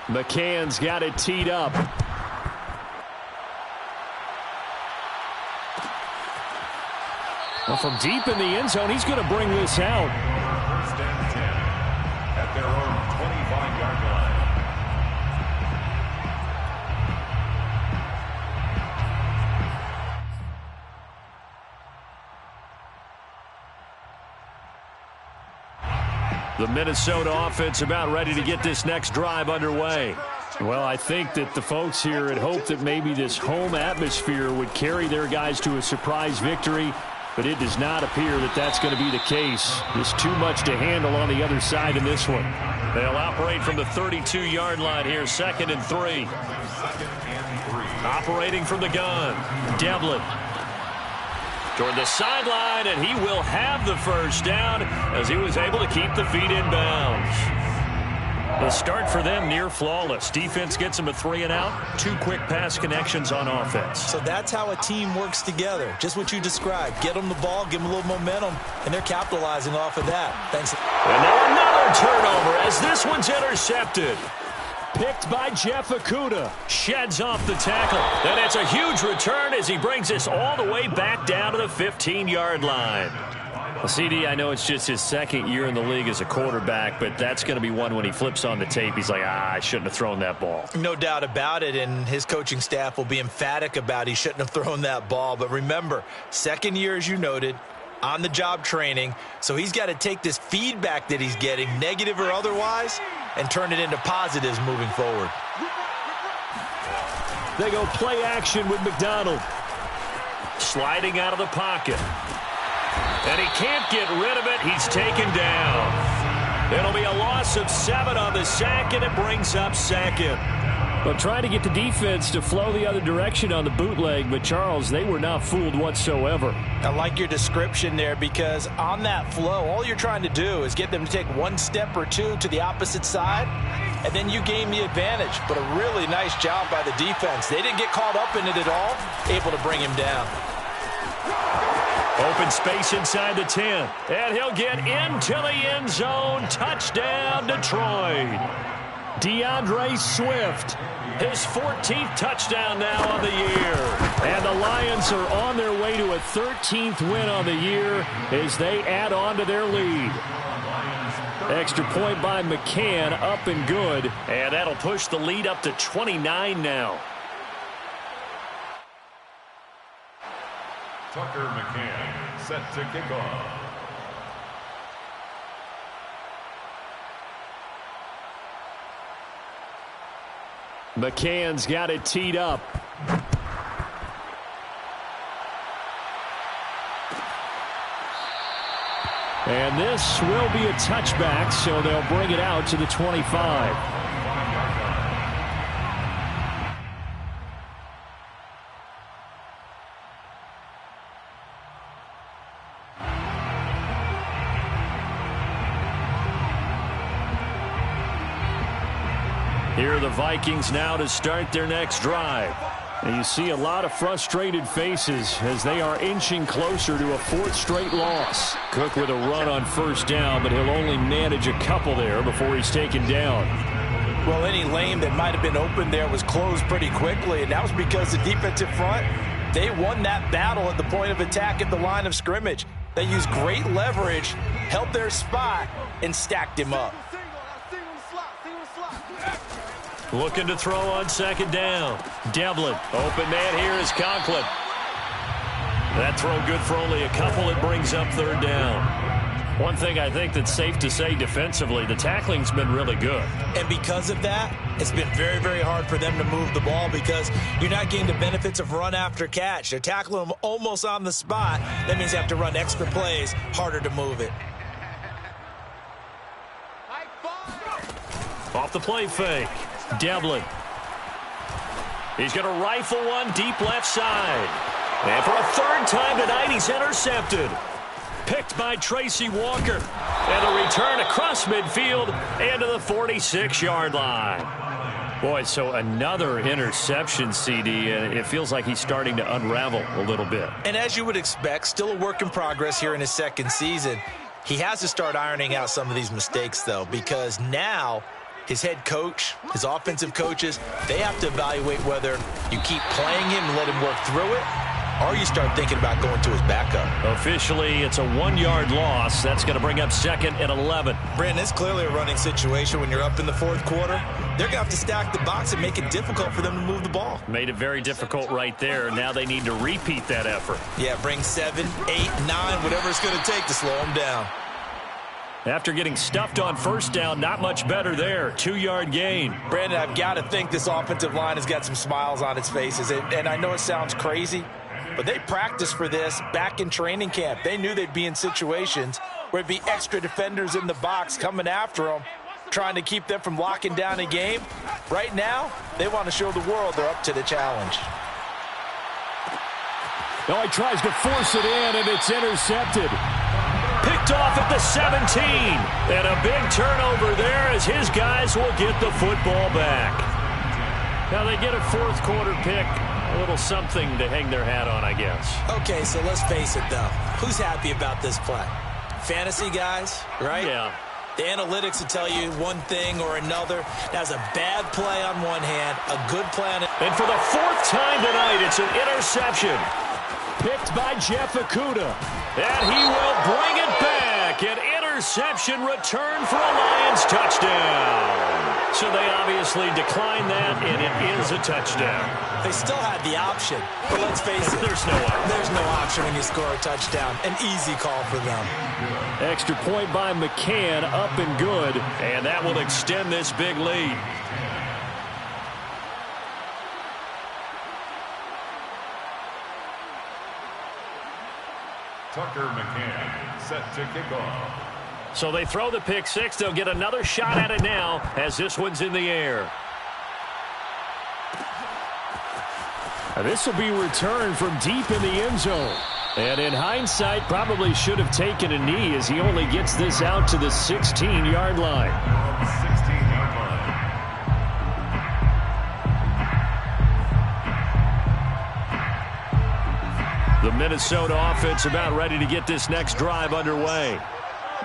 McCann's got it teed up. Well, from deep in the end zone, he's going to bring this out. 1st and 10 at their own 25-yard line. The Minnesota offense about ready to get this next drive underway. Well, I think that the folks here had hoped that maybe this home atmosphere would carry their guys to a surprise victory, but it does not appear that that's going to be the case. There's too much to handle on the other side in this one. They'll operate from the 32-yard line here, 2nd and 3. Operating from the gun, Devlin. Toward the sideline, and he will have the first down as he was able to keep the feet in bounds. The start for them near flawless. Defense gets them a 3 and out. 2 quick pass connections on offense. So that's how a team works together. Just what you described. Get them the ball, give them a little momentum, and they're capitalizing off of that. Thanks. And now another turnover as this one's intercepted. Picked by Jeff Okudah. Sheds off the tackle. And it's a huge return as he brings us all the way back down to the 15-yard line. Well, CD, I know it's just his 2nd year in the league as a quarterback, but that's going to be one when he flips on the tape, he's like, I shouldn't have thrown that ball. No doubt about it, and his coaching staff will be emphatic about he shouldn't have thrown that ball. But remember, 2nd year, as you noted, on-the-job training, so he's got to take this feedback that he's getting, negative or otherwise, and turn it into positives moving forward. They go play action with McDonald. Sliding out of the pocket. And he can't get rid of it. He's taken down. It'll be a loss of 7 on the sack, and it brings up 2nd. Well, trying to get the defense to flow the other direction on the bootleg, but Charles, they were not fooled whatsoever. I like your description there because on that flow, all you're trying to do is get them to take 1 step or 2 to the opposite side, and then you gain the advantage. But a really nice job by the defense. They didn't get caught up in it at all, able to bring him down. Open space inside the 10. And he'll get into the end zone. Touchdown, Detroit. DeAndre Swift. His 14th touchdown now on the year. And the Lions are on their way to a 13th win on the year as they add on to their lead. Extra point by McCann, up and good. And that'll push the lead up to 29 now. Tucker McCann set to kick off. McCann's got it teed up. And this will be a touchback, so they'll bring it out to the 25. Here are the Vikings now to start their next drive. And you see a lot of frustrated faces as they are inching closer to a 4th straight loss. Cook with a run on first down, but he'll only manage a couple there before he's taken down. Well, any lane that might have been open there was closed pretty quickly, and that was because the defensive front, they won that battle at the point of attack at the line of scrimmage. They used great leverage, held their spot, and stacked him up. Looking to throw on second down. Devlin. Open man here is Conklin. That throw good for only a couple. It brings up third down. One thing I think that's safe to say defensively, the tackling's been really good. And because of that, it's been very, very hard for them to move the ball because you're not getting the benefits of run after catch. They're tackling them almost on the spot. That means you have to run extra plays, harder to move it. Off the play fake. Devlin. He's going to rifle one deep left side. And for a third time tonight, he's intercepted. Picked by Tracy Walker. And a return across midfield and to the 46-yard line. Boy, so another interception, CD, and it feels like he's starting to unravel a little bit. And as you would expect, still a work in progress here in his second season. He has to start ironing out some of these mistakes, though, because now his head coach, his offensive coaches, they have to evaluate whether you keep playing him and let him work through it, or you start thinking about going to his backup. Officially, it's a 1-yard loss. That's going to bring up second and 11. Brandon, it's clearly a running situation when you're up in the fourth quarter. They're going to have to stack the box and make it difficult for them to move the ball. Made it very difficult right there. Now they need to repeat that effort. Yeah, bring 7, 8, 9, whatever it's going to take to slow them down. After getting stuffed on first down, not much better there. 2-yard gain. Brandon, I've got to think this offensive line has got some smiles on its faces. And I know it sounds crazy, but they practiced for this back in training camp. They knew they'd be in situations where it'd be extra defenders in the box coming after them, trying to keep them from locking down a game. Right now, they want to show the world they're up to the challenge. Now he tries to force it in, and it's intercepted. Picked off at the 17. And a big turnover there as his guys will get the football back. Now they get a fourth quarter pick. A little something to hang their hat on, I guess. Okay, so let's face it, though. Who's happy about this play? Fantasy guys, right? Yeah. The analytics will tell you one thing or another. That's a bad play on one hand, a good play on it. And for the fourth time tonight, it's an interception. Picked by Jeff Okudah. And he will bring it back. An interception return for a Lions touchdown. So they obviously declined that, and it is a touchdown. They still had the option, but let's face it. There's no option. There's no option when you score a touchdown. An easy call for them. Extra point by McCann, up and good. And that will extend this big lead. Tucker McCann set to kick off. So they throw the pick six. They'll get another shot at it now as this one's in the air. This will be returned from deep in the end zone. And in hindsight, probably should have taken a knee as he only gets this out to the 16-yard line. 16-yard line. The Minnesota offense about ready to get this next drive underway.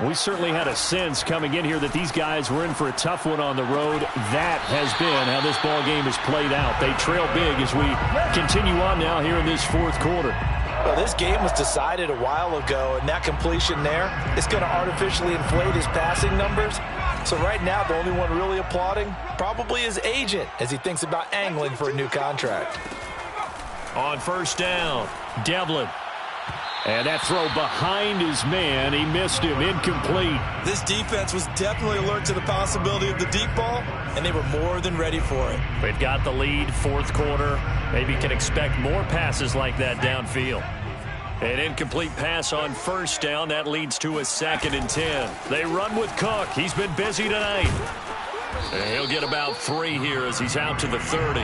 We certainly had a sense coming in here that these guys were in for a tough one on the road. That has been how this ball game has played out. They trail big as we continue on now here in this fourth quarter. Well, this game was decided a while ago, and that completion there is going to artificially inflate his passing numbers. So right now, the only one really applauding probably his agent as he thinks about angling for a new contract. On first down, Devlin. And that throw behind his man, he missed him, incomplete. This defense was definitely alert to the possibility of the deep ball, and they were more than ready for it. They've got the lead, fourth quarter. Maybe can expect more passes like that downfield. An incomplete pass on first down. That leads to a 2nd and 10. They run with Cook. He's been busy tonight. And he'll get about 3 here as he's out to the 30.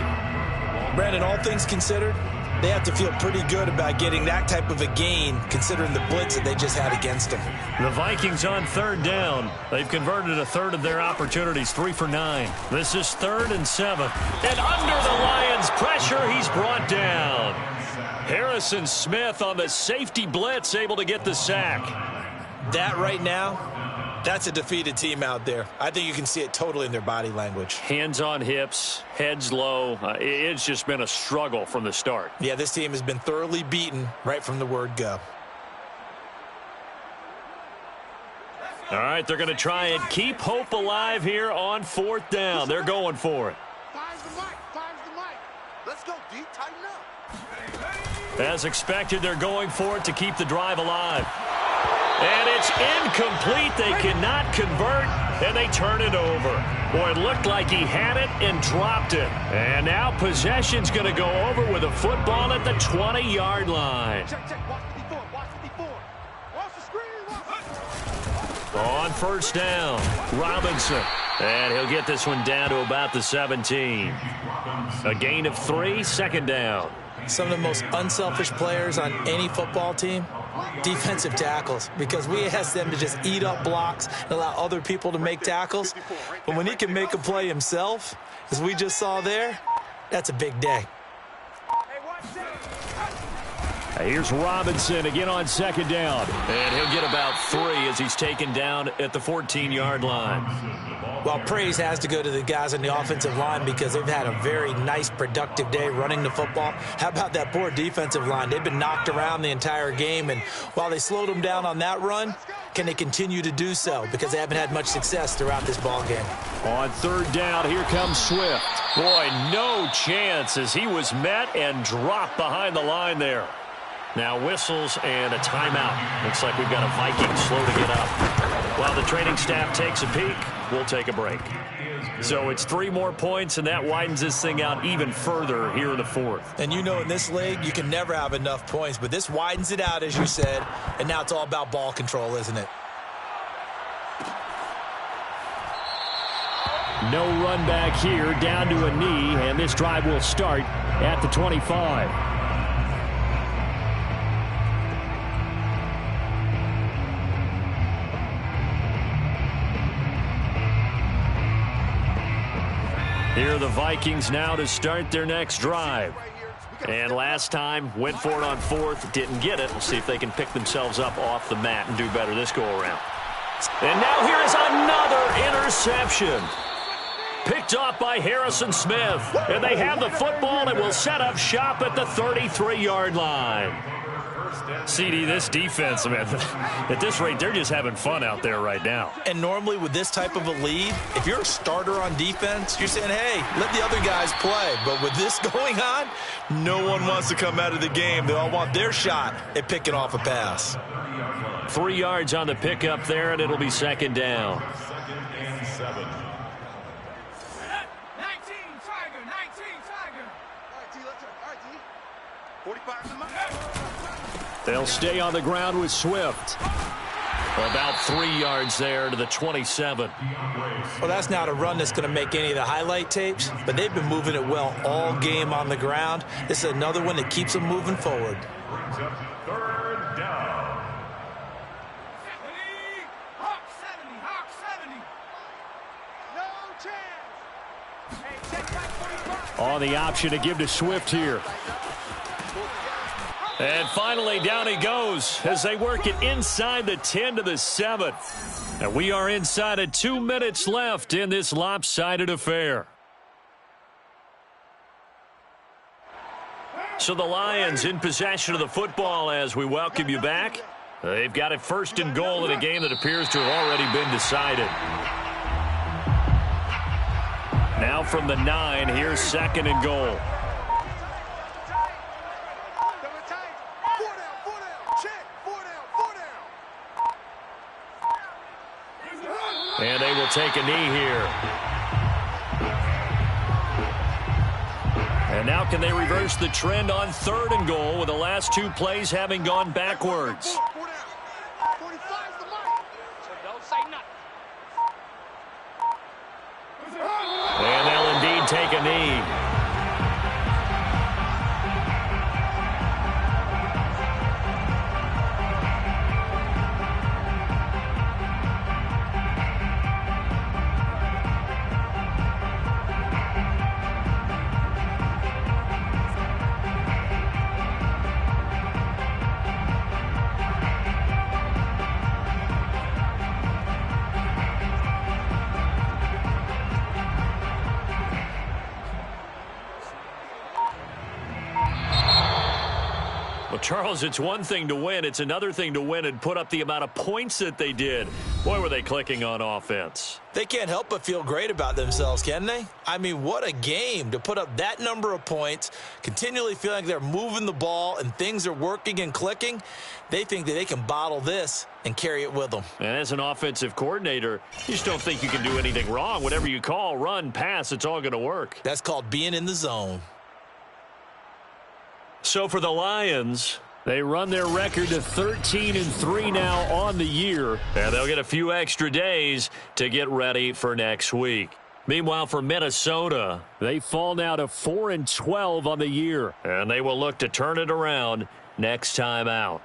Brandon, all things considered, they have to feel pretty good about getting that type of a gain considering the blitz that they just had against them. The Vikings on third down. They've converted a third of their opportunities, 3 for 9. This is 3rd and 7. And under the Lions' pressure, he's brought down. Harrison Smith on the safety blitz, able to get the sack. That right now, that's a defeated team out there. I think you can see it totally in their body language. Hands on hips, heads low. It's just been a struggle from the start. Yeah, this team has been thoroughly beaten right from the word go. All right, they're going to try and keep hope alive here on 4th down. They're going for it. Let's go, D. Tighten up. As expected, they're going for it to keep the drive alive. And it's incomplete. They cannot convert, and they turn it over. Boy, it looked like he had it and dropped it. And now possession's going to go over with a football at the 20-yard line. Check. Watch the before. Watch the screen. On first down, Robinson. And he'll get this one down to about the 17. A gain of 3, second down. Some of the most unselfish players on any football team, defensive tackles, because we ask them to just eat up blocks and allow other people to make tackles. But when he can make a play himself, as we just saw there, that's a big day. Here's Robinson again on second down. And he'll get about 3 as he's taken down at the 14-yard line. Well, praise has to go to the guys on the offensive line because they've had a very nice, productive day running the football. How about that poor defensive line? They've been knocked around the entire game, and while they slowed them down on that run, can they continue to do so? Because they haven't had much success throughout this ball game. On third down, here comes Swift. Boy, no chance as he was met and dropped behind the line there. Now whistles and a timeout. Looks like we've got a Viking slow to get up. While the training staff takes a peek, we'll take a break. So it's 3 more points, and that widens this thing out even further here in the fourth. And you know in this league, you can never have enough points, but this widens it out, as you said, and now it's all about ball control, isn't it? No run back here, down to a knee, and this drive will start at the 25. Here are the Vikings now to start their next drive. And last time, went for it on fourth, didn't get it. We'll see if they can pick themselves up off the mat and do better this go-around. And now here is another interception. Picked off by Harrison Smith. And they have the football and will set up shop at the 33-yard line. CD, this defense, man, at this rate, they're just having fun out there right now. And normally with this type of a lead, if you're a starter on defense, you're saying, hey, let the other guys play. But with this going on, no one wants to come out of the game. They all want their shot at picking off a pass. 3 yards on the pickup there, and it'll be second down. 2nd and 7. 19 Tiger. All right, D, let's go. All right, D. 45 to the mark. They'll stay on the ground with Swift. About 3 yards there to the 27. Well, that's not a run that's going to make any of the highlight tapes, but they've been moving it well all game on the ground. This is another one that keeps them moving forward. Brings up 3rd down. Hawk 70. No chance. Hey, check back 45. On the option to give to Swift here. And finally, down he goes as they work it inside the 10 to the 7. And we are inside of 2 minutes left in this lopsided affair. So the Lions in possession of the football as we welcome you back. They've got it 1st and goal in a game that appears to have already been decided. Now from the 9, here's 2nd and goal. And they will take a knee here. And now can they reverse the trend on 3rd and goal with the last 2 plays having gone backwards? And they'll indeed take a knee. Charles, it's one thing to win. It's another thing to win and put up the amount of points that they did. Boy, were they clicking on offense. They can't help but feel great about themselves, can they? I mean, what a game to put up that number of points, continually feeling like they're moving the ball and things are working and clicking. They think that they can bottle this and carry it with them. And as an offensive coordinator, you just don't think you can do anything wrong. Whatever you call, run, pass, it's all going to work. That's called being in the zone. So for the Lions, they run their record to 13-3 now on the year. and they'll get a few extra days to get ready for next week. Meanwhile, for Minnesota, they fall now to 4-12 on the year. and they will look to turn it around next time out.